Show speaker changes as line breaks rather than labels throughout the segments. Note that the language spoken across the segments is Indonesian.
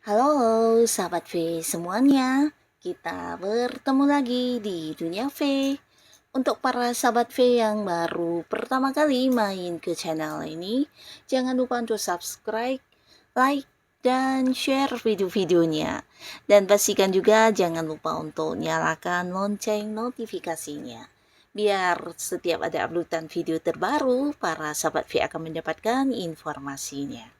Halo sahabat V semuanya, kita bertemu lagi di Dunia V. Untuk para sahabat V yang baru pertama kali main ke channel ini, jangan lupa untuk subscribe, like, dan share video-videonya. Dan pastikan juga jangan lupa untuk nyalakan lonceng notifikasinya. Biar setiap ada uploadan video terbaru, para sahabat V akan mendapatkan informasinya.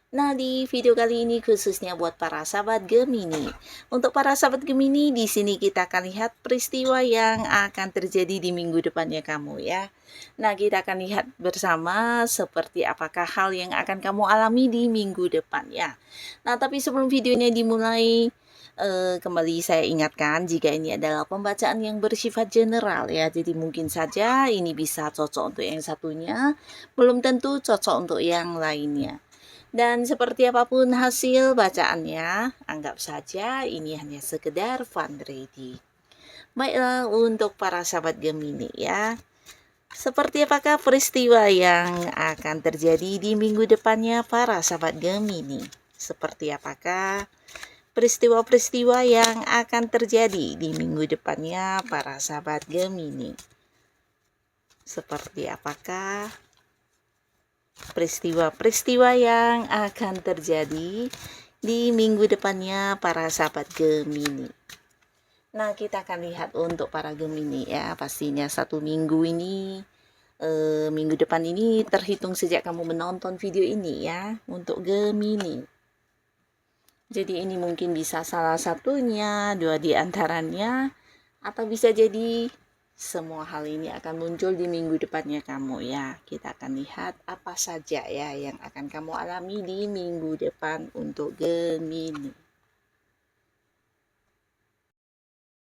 Nah, di video kali ini khususnya buat para sahabat Gemini. Untuk para sahabat Gemini, di sini kita akan lihat peristiwa yang akan terjadi di minggu depannya kamu ya. Nah, kita akan lihat bersama seperti apakah hal yang akan kamu alami di minggu depan ya. Nah, tapi sebelum videonya dimulai, kembali saya ingatkan jika ini adalah pembacaan yang bersifat general ya. Jadi mungkin saja ini bisa cocok untuk yang satunya, belum tentu cocok untuk yang lainnya. Dan seperti apapun hasil bacaannya, anggap saja ini hanya sekedar fun reading. Baiklah untuk para sahabat Gemini ya. Seperti apakah peristiwa yang akan terjadi di minggu depannya para sahabat Gemini? Seperti apakah peristiwa-peristiwa yang akan terjadi di minggu depannya para sahabat Gemini? Seperti apakah peristiwa-peristiwa yang akan terjadi di minggu depannya para sahabat Gemini. Nah, kita akan lihat untuk para Gemini ya. Pastinya satu minggu ini, minggu depan ini terhitung sejak kamu menonton video ini ya. Untuk Gemini. Jadi ini mungkin bisa salah satunya, dua di antaranya, atau bisa jadi semua hal ini akan muncul di minggu depannya kamu ya. Kita akan lihat apa saja ya yang akan kamu alami di minggu depan untuk Gemini.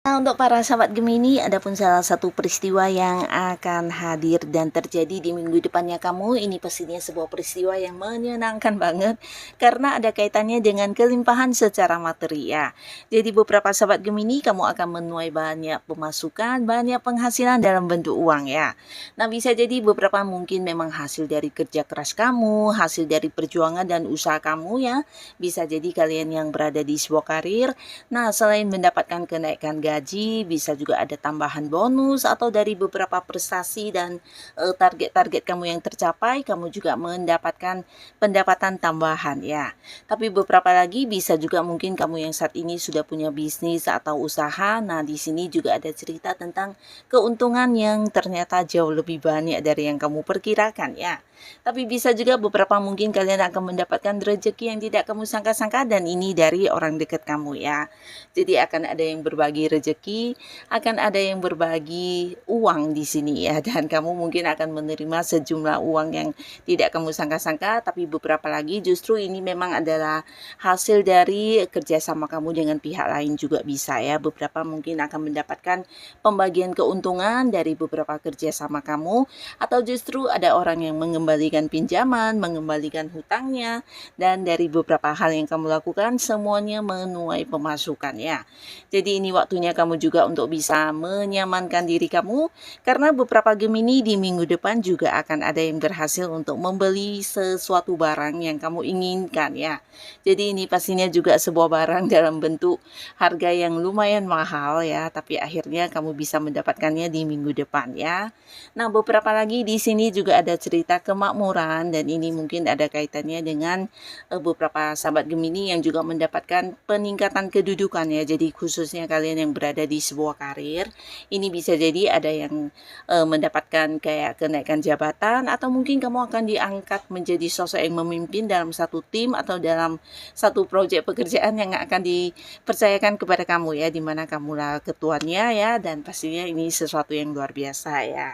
Nah, untuk para sahabat Gemini, adapun salah satu peristiwa yang akan hadir dan terjadi di minggu depannya kamu, ini pastinya sebuah peristiwa yang menyenangkan banget karena ada kaitannya dengan kelimpahan secara materi ya. Jadi beberapa sahabat Gemini, kamu akan menuai banyak pemasukan, banyak penghasilan dalam bentuk uang ya. Nah, bisa jadi beberapa mungkin memang hasil dari kerja keras kamu, hasil dari perjuangan dan usaha kamu ya. Bisa jadi kalian yang berada di sebuah karir, nah selain mendapatkan kenaikan gaji, bisa juga ada tambahan bonus atau dari beberapa prestasi dan target-target kamu yang tercapai, kamu juga mendapatkan pendapatan tambahan ya. Tapi beberapa lagi bisa juga mungkin kamu yang saat ini sudah punya bisnis atau usaha. Nah, di sini juga ada cerita tentang keuntungan yang ternyata jauh lebih banyak dari yang kamu perkirakan ya. Tapi bisa juga beberapa mungkin kalian akan mendapatkan rezeki yang tidak kamu sangka-sangka dan ini dari orang dekat kamu ya. Jadi akan ada yang berbagi rezeki, akan ada yang berbagi uang di sini ya, dan kamu mungkin akan menerima sejumlah uang yang tidak kamu sangka-sangka, tapi beberapa lagi justru ini memang adalah hasil dari kerjasama kamu dengan pihak lain juga bisa ya. Beberapa mungkin akan mendapatkan pembagian keuntungan dari beberapa kerjasama kamu, atau justru ada orang yang mengembalikan pinjaman, mengembalikan hutangnya, dan dari beberapa hal yang kamu lakukan semuanya menuai pemasukan ya. Jadi ini waktunya kamu juga untuk bisa menyamankan diri kamu, karena beberapa Gemini di minggu depan juga akan ada yang berhasil untuk membeli sesuatu barang yang kamu inginkan ya. Jadi ini pastinya juga sebuah barang dalam bentuk harga yang lumayan mahal ya, tapi akhirnya kamu bisa mendapatkannya di minggu depan ya. Nah, beberapa lagi di sini juga ada cerita kemakmuran dan ini mungkin ada kaitannya dengan beberapa sahabat Gemini yang juga mendapatkan peningkatan kedudukan ya. Jadi khususnya kalian yang berada di sebuah karir, ini bisa jadi ada yang mendapatkan kayak kenaikan jabatan, atau mungkin kamu akan diangkat menjadi sosok yang memimpin dalam satu tim atau dalam satu proyek pekerjaan yang akan dipercayakan kepada kamu ya, dimana kamulah ketuanya ya, dan pastinya ini sesuatu yang luar biasa ya.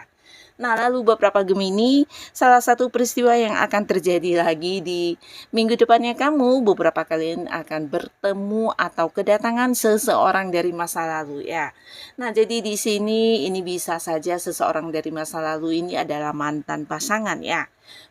Nah, lalu beberapa Gemini, salah satu peristiwa yang akan terjadi lagi di minggu depannya kamu, beberapa kalian akan bertemu atau kedatangan seseorang dari masa lalu ya. Nah, jadi di sini ini bisa saja seseorang dari masa lalu ini adalah mantan pasangan ya.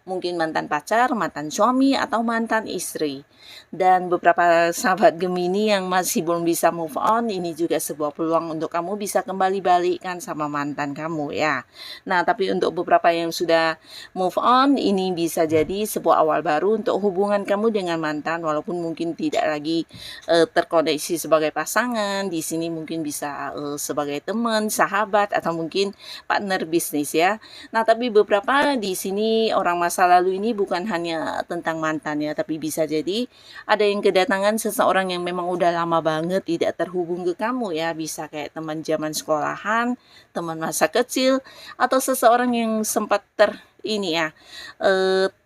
Mungkin mantan pacar, mantan suami, atau mantan istri. Dan beberapa sahabat Gemini yang masih belum bisa move on, ini juga sebuah peluang untuk kamu bisa kembali balikkan sama mantan kamu ya. Nah, tapi untuk beberapa yang sudah move on, ini bisa jadi sebuah awal baru untuk hubungan kamu dengan mantan, walaupun mungkin tidak lagi terkoneksi sebagai pasangan. Di sini mungkin bisa sebagai teman, sahabat, atau mungkin partner bisnis ya. Nah, tapi beberapa di sini orang masa lalu ini bukan hanya tentang mantan ya, tapi bisa jadi ada yang kedatangan seseorang yang memang udah lama banget tidak terhubung ke kamu ya. Bisa kayak teman zaman sekolahan, teman masa kecil, atau seseorang yang sempat ini ya,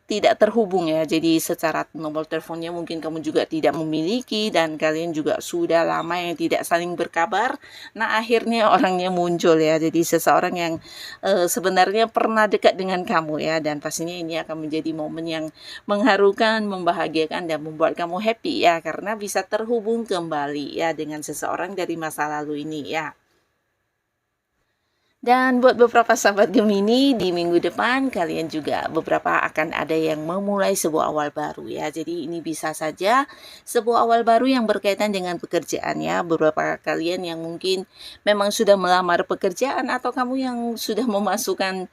tidak terhubung ya. Jadi secara nomor teleponnya mungkin kamu juga tidak memiliki, dan kalian juga sudah lama yang tidak saling berkabar. Nah, akhirnya orangnya muncul ya. Jadi seseorang yang sebenarnya pernah dekat dengan kamu ya, dan pastinya ini akan menjadi momen yang mengharukan, membahagiakan, dan membuat kamu happy ya, karena bisa terhubung kembali ya dengan seseorang dari masa lalu ini ya. Dan buat beberapa sahabat Gemini, di minggu depan kalian juga beberapa akan ada yang memulai sebuah awal baru ya. Jadi ini bisa saja sebuah awal baru yang berkaitan dengan pekerjaan ya. Beberapa kalian yang mungkin memang sudah melamar pekerjaan, atau kamu yang sudah memasukkan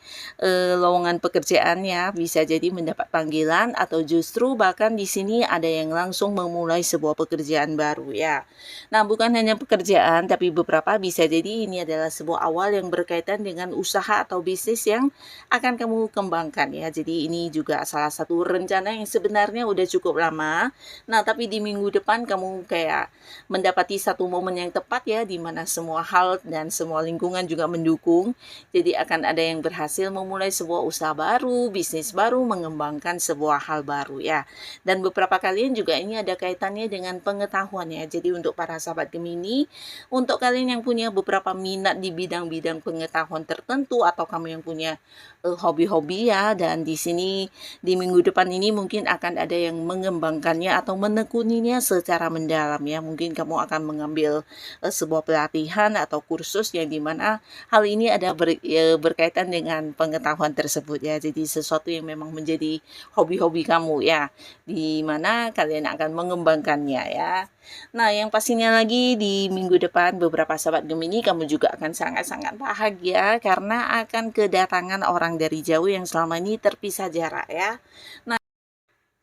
lowongan pekerjaan ya, bisa jadi mendapat panggilan, atau justru bahkan di sini ada yang langsung memulai sebuah pekerjaan baru ya. Nah, bukan hanya pekerjaan, tapi beberapa bisa jadi ini adalah sebuah awal yang berkaitan dengan usaha atau bisnis yang akan kamu kembangkan ya. Jadi ini juga salah satu rencana yang sebenarnya udah cukup lama. Nah, tapi di minggu depan kamu kayak mendapati satu momen yang tepat ya, di mana semua hal dan semua lingkungan juga mendukung. Jadi akan ada yang berhasil memulai sebuah usaha baru, bisnis baru, mengembangkan sebuah hal baru ya. Dan beberapa kalian juga ini ada kaitannya dengan pengetahuan ya. Jadi untuk para sahabat Gemini, untuk kalian yang punya beberapa minat di bidang-bidang pengetahuan tertentu, atau kamu yang punya hobi-hobi ya, dan di sini di minggu depan ini mungkin akan ada yang mengembangkannya atau menekuninya secara mendalam ya. Mungkin kamu akan mengambil sebuah pelatihan atau kursus yang dimana hal ini ada berkaitan dengan pengetahuan tersebut ya. Jadi sesuatu yang memang menjadi hobi-hobi kamu ya, di mana kalian akan mengembangkannya ya. Nah, yang pastinya lagi di minggu depan beberapa sahabat Gemini, kamu juga akan sangat-sangat bahagia karena akan kedatangan orang dari jauh yang selama ini terpisah jarak ya.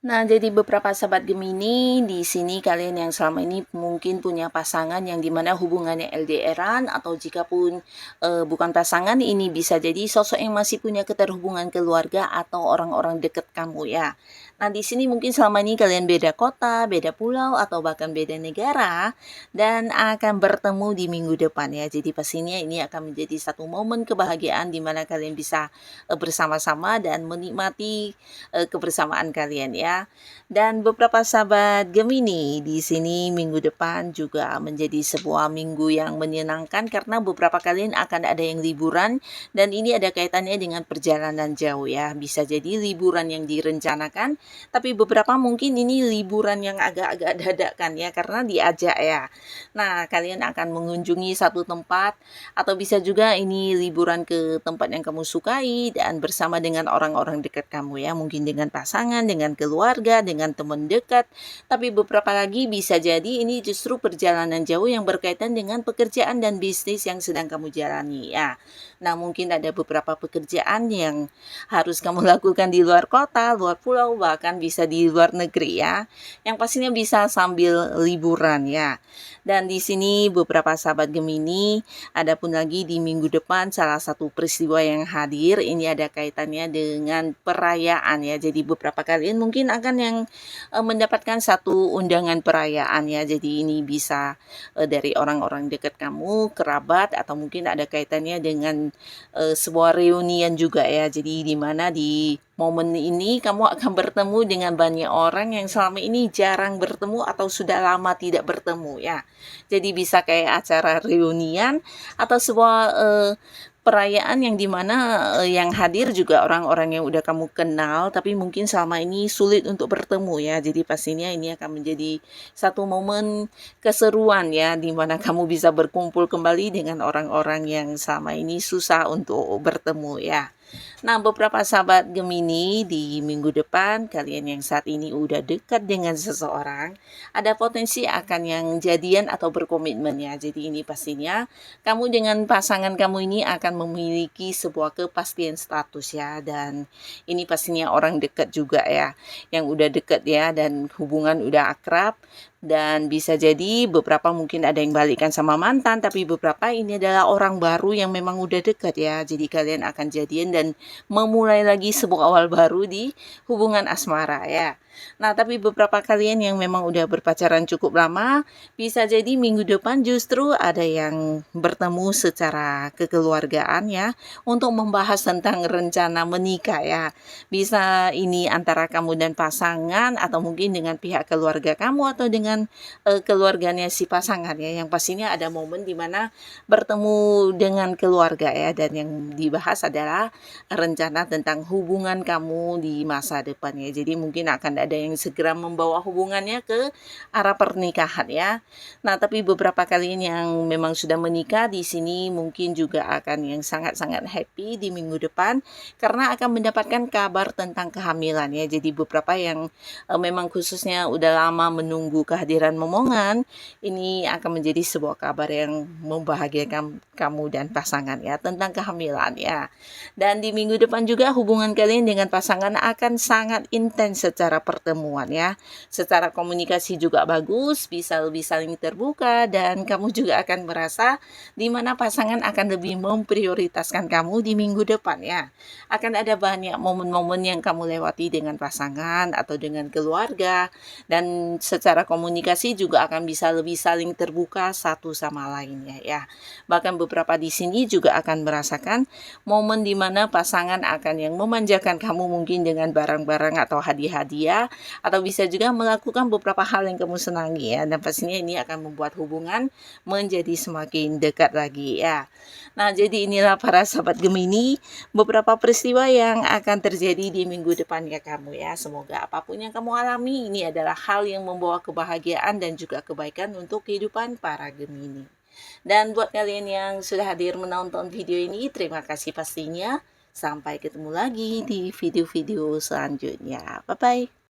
Nah, jadi beberapa sahabat Gemini, di sini kalian yang selama ini mungkin punya pasangan yang dimana hubungannya LDRan, atau jika pun bukan pasangan, ini bisa jadi sosok yang masih punya keterhubungan keluarga atau orang-orang dekat kamu ya. Nah, di sini mungkin selama ini kalian beda kota, beda pulau, atau bahkan beda negara, dan akan bertemu di minggu depan ya. Jadi pastinya ini akan menjadi satu momen kebahagiaan di mana kalian bisa bersama-sama dan menikmati kebersamaan kalian ya. Dan beberapa sahabat Gemini, di sini minggu depan juga menjadi sebuah minggu yang menyenangkan karena beberapa kalian akan ada yang liburan, dan ini ada kaitannya dengan perjalanan jauh ya. Bisa jadi liburan yang direncanakan, tapi beberapa mungkin ini liburan yang agak-agak dadakan ya, karena diajak ya. Nah, kalian akan mengunjungi satu tempat, atau bisa juga ini liburan ke tempat yang kamu sukai dan bersama dengan orang-orang dekat kamu ya. Mungkin dengan pasangan, dengan keluarga, dengan teman dekat. Tapi beberapa lagi bisa jadi ini justru perjalanan jauh yang berkaitan dengan pekerjaan dan bisnis yang sedang kamu jalani ya. Nah, mungkin ada beberapa pekerjaan yang harus kamu lakukan di luar kota, luar pulau, bahkan bisa di luar negeri ya. Yang pastinya bisa sambil liburan ya. Dan di sini beberapa sahabat Gemini, adapun lagi di minggu depan salah satu peristiwa yang hadir ini ada kaitannya dengan perayaan ya. Jadi beberapa kalian mungkin akan yang mendapatkan satu undangan perayaan ya. Jadi ini bisa dari orang-orang dekat kamu, kerabat, atau mungkin ada kaitannya dengan sebuah reunian juga ya. Jadi di mana di momen ini kamu akan bertemu dengan banyak orang yang selama ini jarang bertemu atau sudah lama tidak bertemu ya. Jadi bisa kayak acara reunian atau sebuah perayaan yang dimana yang hadir juga orang-orang yang udah kamu kenal, tapi mungkin selama ini sulit untuk bertemu ya. Jadi pastinya ini akan menjadi satu momen keseruan ya, dimana kamu bisa berkumpul kembali dengan orang-orang yang selama ini susah untuk bertemu ya. Nah, beberapa sahabat Gemini di minggu depan, kalian yang saat ini udah dekat dengan seseorang, ada potensi akan yang jadian atau berkomitmen ya. Jadi ini pastinya kamu dengan pasangan kamu ini akan memiliki sebuah kepastian status ya. Dan ini pastinya orang dekat juga ya, yang udah dekat ya dan hubungan udah akrab. Dan bisa jadi beberapa mungkin ada yang balikan sama mantan, tapi beberapa ini adalah orang baru yang memang udah dekat ya. Jadi kalian akan jadian dan memulai lagi sebuah awal baru di hubungan asmara ya. Nah, tapi beberapa kalian yang memang udah berpacaran cukup lama, bisa jadi minggu depan justru ada yang bertemu secara kekeluargaan ya, untuk membahas tentang rencana menikah ya. Bisa ini antara kamu dan pasangan, atau mungkin dengan pihak keluarga kamu, atau dengan keluarganya si pasangan ya. Yang pastinya ada momen dimana bertemu dengan keluarga ya, dan yang dibahas adalah rencana tentang hubungan kamu di masa depan ya. Jadi mungkin akan ada yang segera membawa hubungannya ke arah pernikahan ya. Nah, tapi beberapa kalian yang memang sudah menikah di sini mungkin juga akan yang sangat-sangat happy di minggu depan karena akan mendapatkan kabar tentang kehamilan ya. Jadi beberapa yang memang khususnya udah lama menunggu kehadiran momongan, ini akan menjadi sebuah kabar yang membahagiakan kamu dan pasangan ya tentang kehamilan ya. Dan di minggu depan juga hubungan kalian dengan pasangan akan sangat intens secara pertemuan ya. Secara komunikasi juga bagus, bisa lebih saling terbuka, dan kamu juga akan merasa di mana pasangan akan lebih memprioritaskan kamu di minggu depan ya. Akan ada banyak momen-momen yang kamu lewati dengan pasangan atau dengan keluarga, dan secara komunikasi juga akan bisa lebih saling terbuka satu sama lainnya ya. Bahkan beberapa di sini juga akan merasakan momen di mana pasangan akan yang memanjakan kamu mungkin dengan barang-barang atau hadiah-hadiah, atau bisa juga melakukan beberapa hal yang kamu senangi ya, dan pastinya ini akan membuat hubungan menjadi semakin dekat lagi ya. Nah, jadi inilah para sahabat Gemini, beberapa peristiwa yang akan terjadi di minggu depan ya kamu ya. Semoga apapun yang kamu alami ini adalah hal yang membawa kebahagiaan dan juga kebaikan untuk kehidupan para Gemini. Dan buat kalian yang sudah hadir menonton video ini, terima kasih pastinya. Sampai ketemu lagi di video-video selanjutnya. Bye-bye.